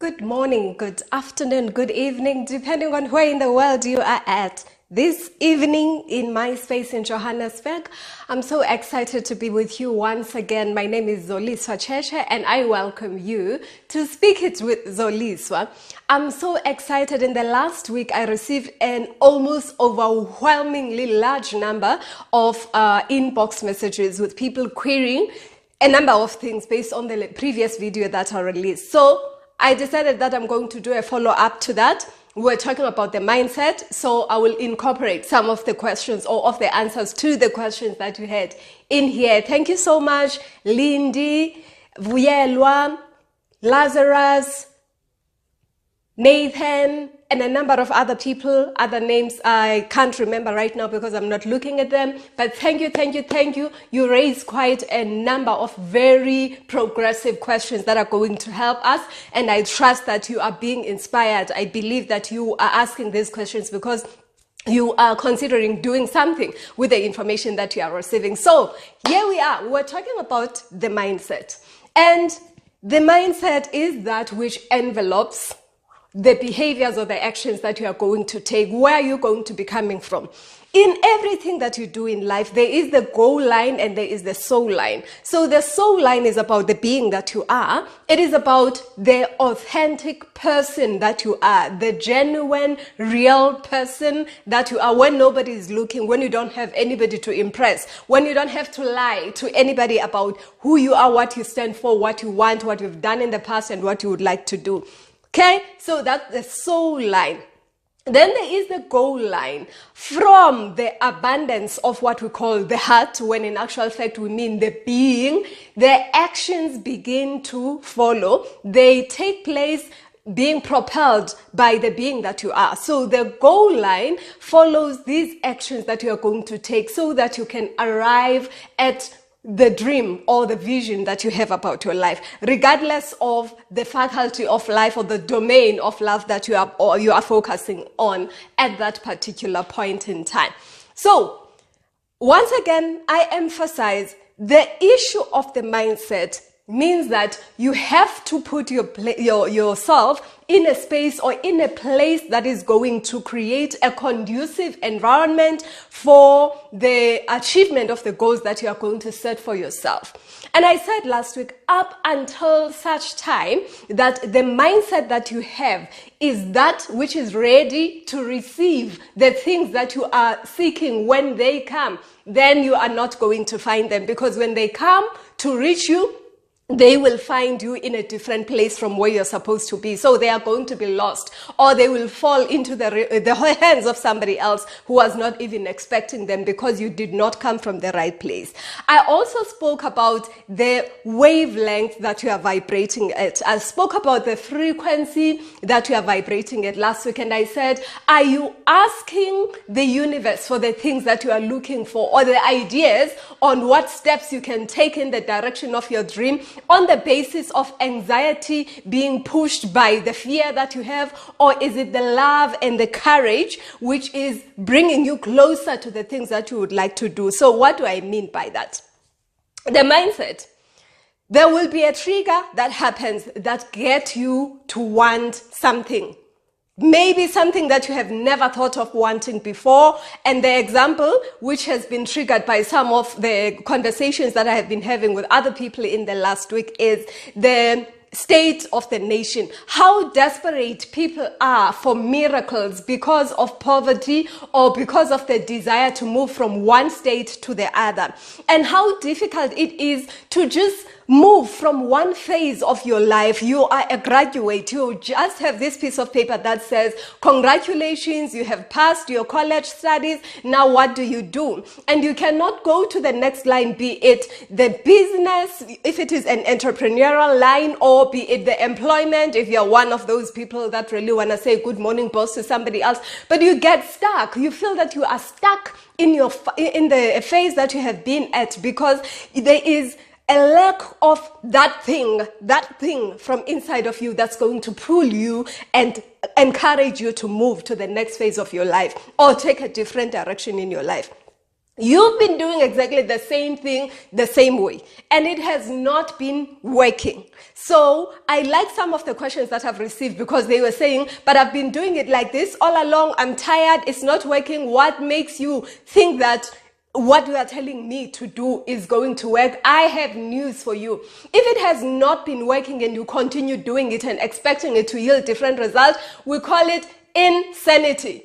Good morning, good afternoon, good evening, depending on where in the world you are at. This evening in my space in Johannesburg, I'm so excited to be with you once again. My name is Zoliswa and I welcome you to Speak It with Zoliswa. I'm so excited. In the last week, I received an almost overwhelmingly large number of inbox messages with people querying a number of things based on the previous video that I released. So I decided that I'm going to do a follow-up to that. We're talking about the mindset, so I will incorporate some of the questions or of the answers to the questions that you had in here. Thank you so much, Lindy, Vuyelwa, Lazarus, Nathan, and a number of other people, other names I can't remember right now because I'm not looking at them. But thank you, thank you, thank you. You raised quite a number of very progressive questions that are going to help us. And I trust that you are being inspired. I believe that you are asking these questions because you are considering doing something with the information that you are receiving. So here we are. We're talking about the mindset. And the mindset is that which envelopes the behaviors or the actions that you are going to take, where you're going to be coming from. In everything that you do in life, there is the goal line and there is the soul line. So the soul line is about the being that you are. It is about the authentic person that you are, the genuine, real person that you are when nobody is looking, when you don't have anybody to impress, when you don't have to lie to anybody about who you are, what you stand for, what you want, what you've done in the past, and what you would like to do. Okay, so that's the soul line. Then there is the goal line from the abundance of what we call the heart, when in actual fact we mean the being. The actions begin to follow. They take place being propelled by the being that you are. So the goal line follows these actions that you are going to take so that you can arrive at the dream or the vision that you have about your life, regardless of the faculty of life or the domain of life that you are focusing on at that particular point in time. So once again, I emphasize the issue of the mindset means that you have to put yourself in a space or in a place that is going to create a conducive environment for the achievement of the goals that you are going to set for yourself. And I said last week, up until such time that the mindset that you have is that which is ready to receive the things that you are seeking when they come, then you are not going to find them, because when they come to reach you, they will find you in a different place from where you're supposed to be. So they are going to be lost, or they will fall into the hands of somebody else who was not even expecting them because you did not come from the right place. I also spoke about the wavelength that you are vibrating at. I spoke about the frequency that you are vibrating at last week. And I said, are you asking the universe for the things that you are looking for, or the ideas on what steps you can take in the direction of your dream, on the basis of anxiety being pushed by the fear that you have? Or is it the love and the courage which is bringing you closer to the things that you would like to do? So what do I mean by that? The mindset. There will be a trigger that happens that gets you to want something. Maybe something that you have never thought of wanting before. And the example, which has been triggered by some of the conversations that I have been having with other people in the last week, is the state of the nation. How desperate people are for miracles because of poverty or because of the desire to move from one state to the other. And how difficult it is to just move from one phase of your life. You are a graduate. You just have this piece of paper that says, congratulations, you have passed your college studies. Now what do you do? And you cannot go to the next line, be it the business, if it is an entrepreneurial line, or be it the employment, if you're one of those people that really want to say good morning boss to somebody else. But you get stuck. You feel that you are stuck in the phase that you have been at, because there is a lack of that thing from inside of you that's going to pull you and encourage you to move to the next phase of your life or take a different direction in your life. You've been doing exactly the same thing the same way, and it has not been working. So I like some of the questions that I've received, because they were saying, but I've been doing it like this all along. I'm tired. It's not working. What makes you think that what you are telling me to do is going to work? I have news for you. If it has not been working and you continue doing it and expecting it to yield different results, we call it insanity.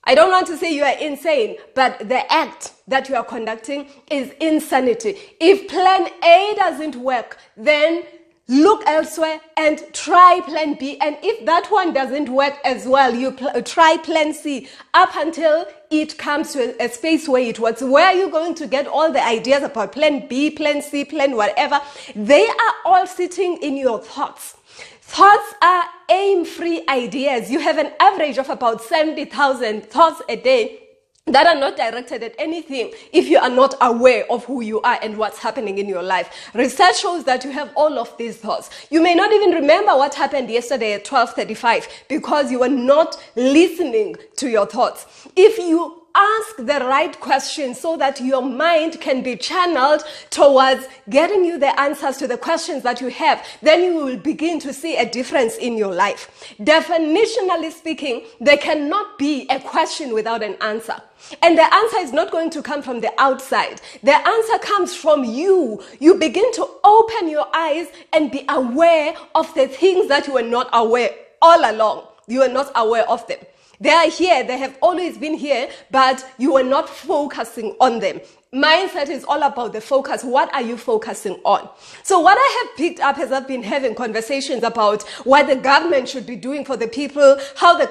I don't want to say you are insane, but the act that you are conducting is insanity. If plan A doesn't work, then look elsewhere and try plan B. And if that one doesn't work as well, you try plan C up until it comes to a space where it works. Where are you going to get all the ideas about plan B, plan C, plan whatever? They are all sitting in your thoughts. Thoughts are aim-free ideas. You have an average of about 70,000 thoughts a day that are not directed at anything if you are not aware of who you are and what's happening in your life. Research shows that you have all of these thoughts. You may not even remember what happened yesterday at 12:35 because you were not listening to your thoughts. If you ask the right questions so that your mind can be channeled towards getting you the answers to the questions that you have, then you will begin to see a difference in your life. Definitionally speaking, there cannot be a question without an answer. And the answer is not going to come from the outside. The answer comes from you. You begin to open your eyes and be aware of the things that you were not aware all along. You were not aware of them. They are here, they have always been here, but you are not focusing on them. Mindset is all about the focus. What are you focusing on? So what I have picked up as I've been having conversations about what the government should be doing for the people, how the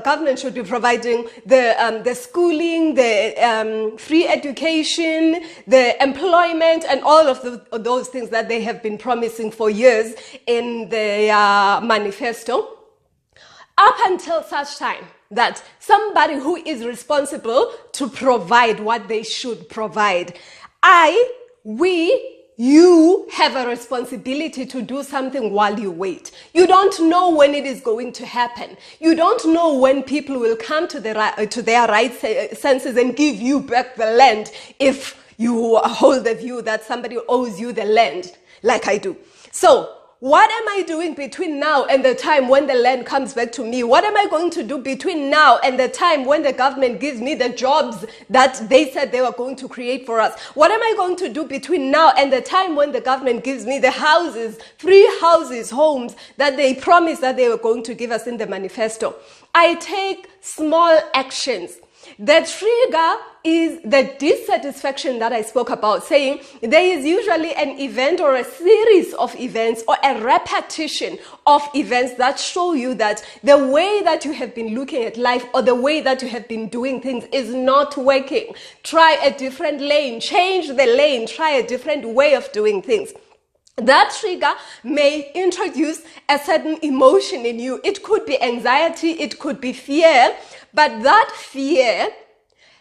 government should be providing the schooling, the free education, the employment, and all of those things that they have been promising for years in their manifesto. Up until such time that somebody who is responsible to provide what they should provide, you have a responsibility to do something while you wait. You don't know when it is going to happen. You don't know when people will come to their right senses and give you back the land if you hold the view that somebody owes you the land, like I do. So, what am I doing between now and the time when the land comes back to me? What am I going to do between now and the time when the government gives me the jobs that they said they were going to create for us? What am I going to do between now and the time when the government gives me the houses, free houses, homes that they promised that they were going to give us in the manifesto? I take small actions. The trigger is the dissatisfaction that I spoke about, saying there is usually an event or a series of events or a repetition of events that show you that the way that you have been looking at life or the way that you have been doing things is not working. Try a different lane, change the lane, try a different way of doing things. That trigger may introduce a certain emotion in you. It could be anxiety, it could be fear, but that fear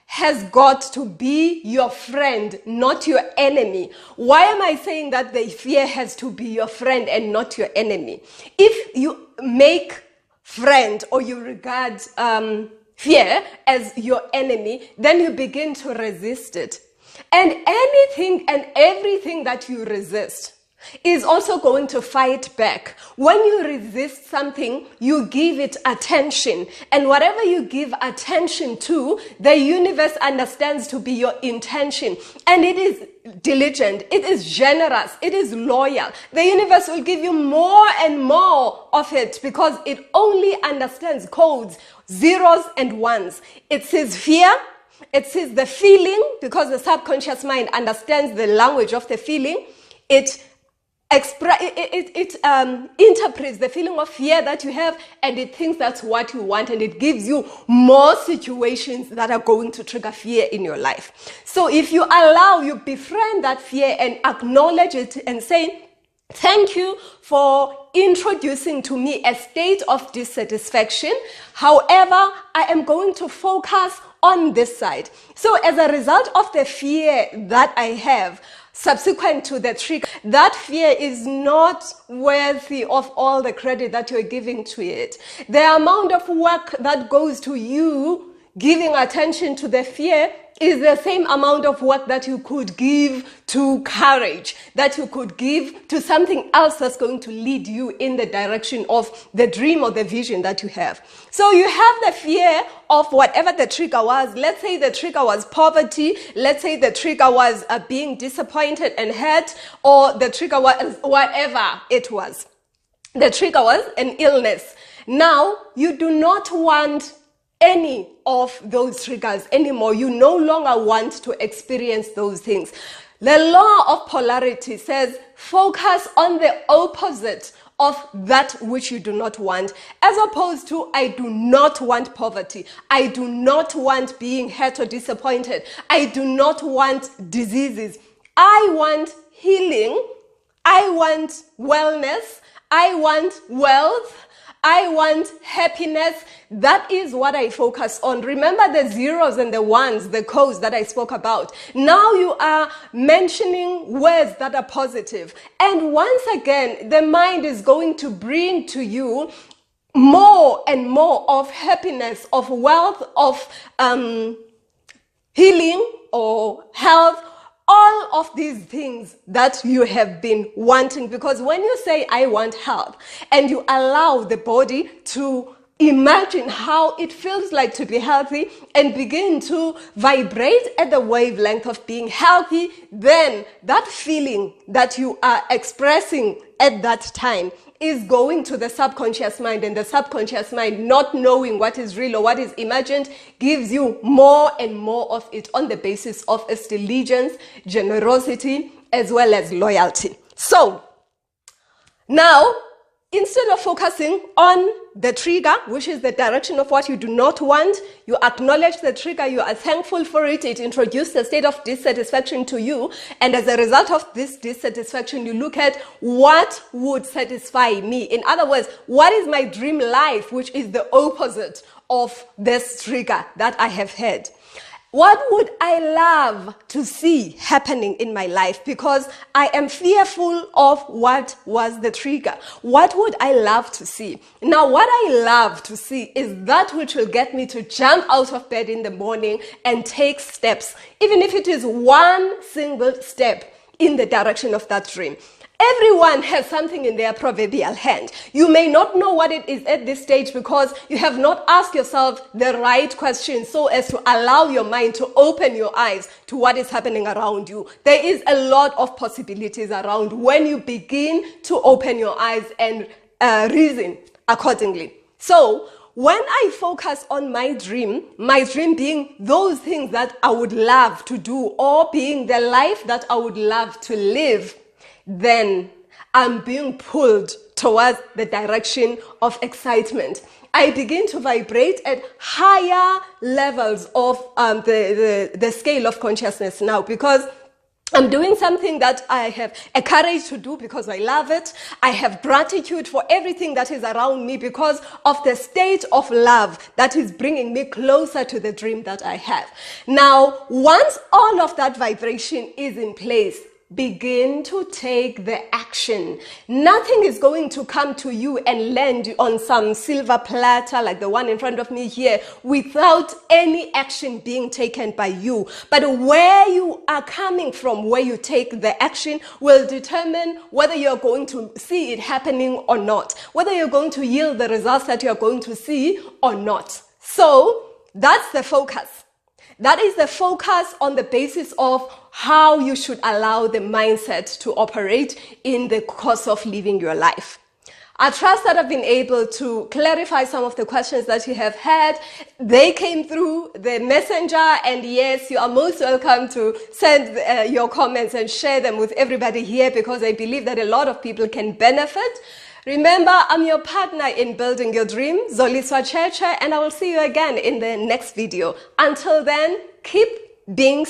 has got to be your friend, not your enemy. Why am I saying that the fear has to be your friend and not your enemy? If you make friend or you regard fear as your enemy, then you begin to resist it. And anything and everything that you resist is also going to fight back. When you resist something, you give it attention. And whatever you give attention to, the universe understands to be your intention. And it is diligent, it is generous, it is loyal. The universe will give you more and more of it because it only understands codes, zeros and ones. It says fear. It says the feeling, because the subconscious mind understands the language of the feeling. It interprets the feeling of fear that you have, and it thinks that's what you want, and it gives you more situations that are going to trigger fear in your life. So if you befriend that fear and acknowledge it and say, thank you for introducing to me a state of dissatisfaction. However, I am going to focus on this side. So as a result of the fear that I have, subsequent to the trigger, that fear is not worthy of all the credit that you're giving to it. The amount of work that goes to you giving attention to the fear is the same amount of work that you could give to courage, that you could give to something else that's going to lead you in the direction of the dream or the vision that you have. So you have the fear of whatever the trigger was. Let's say the trigger was poverty. Let's say the trigger was being disappointed and hurt, or the trigger was whatever it was. The trigger was an illness. Now, you do not want any of those triggers anymore. You no longer want to experience those things. The law of polarity says focus on the opposite of that which you do not want, as opposed to I do not want poverty. I do not want being hurt or disappointed. I do not want diseases. I want healing. I want wellness. I want wealth. I want happiness. That is what I focus on. Remember the zeros and the ones, the codes that I spoke about. Now you are mentioning words that are positive. And once again, the mind is going to bring to you more and more of happiness, of wealth, of healing or health, all of these things that you have been wanting. Because when you say, I want health, and you allow the body to imagine how it feels like to be healthy and begin to vibrate at the wavelength of being healthy, then that feeling that you are expressing at that time is going to the subconscious mind, and the subconscious mind, not knowing what is real or what is imagined, gives you more and more of it on the basis of its allegiance, generosity, as well as loyalty. So now, instead of focusing on the trigger, which is the direction of what you do not want, you acknowledge the trigger, you are thankful for it, it introduced a state of dissatisfaction to you, and as a result of this dissatisfaction, you look at what would satisfy me. In other words, what is my dream life, which is the opposite of this trigger that I have had. What would I love to see happening in my life? Because I am fearful of what was the trigger. What would I love to see? Now, what I love to see is that which will get me to jump out of bed in the morning and take steps, even if it is one single step in the direction of that dream. Everyone has something in their proverbial hand. You may not know what it is at this stage because you have not asked yourself the right question so as to allow your mind to open your eyes to what is happening around you. There is a lot of possibilities around when you begin to open your eyes and reason accordingly. So, when I focus on my dream being those things that I would love to do or being the life that I would love to live, then I'm being pulled towards the direction of excitement. I begin to vibrate at higher levels of the scale of consciousness now, because I'm doing something that I have a courage to do because I love it. I have gratitude for everything that is around me because of the state of love that is bringing me closer to the dream that I have. Now, once all of that vibration is in place, begin to take the action. Nothing is going to come to you and land on some silver platter like the one in front of me here without any action being taken by you. But where you are coming from, where you take the action, will determine whether you're going to see it happening or not, whether you're going to yield the results that you're going to see or not. So that's the focus. That is the focus on the basis of how you should allow the mindset to operate in the course of living your life. I trust that I've been able to clarify some of the questions that you have had. They came through the messenger, and yes, you are most welcome to send your comments and share them with everybody here, because I believe that a lot of people can benefit. Remember, I'm your partner in building your dream, Zoliswa, and I will see you again in the next video. Until then, keep being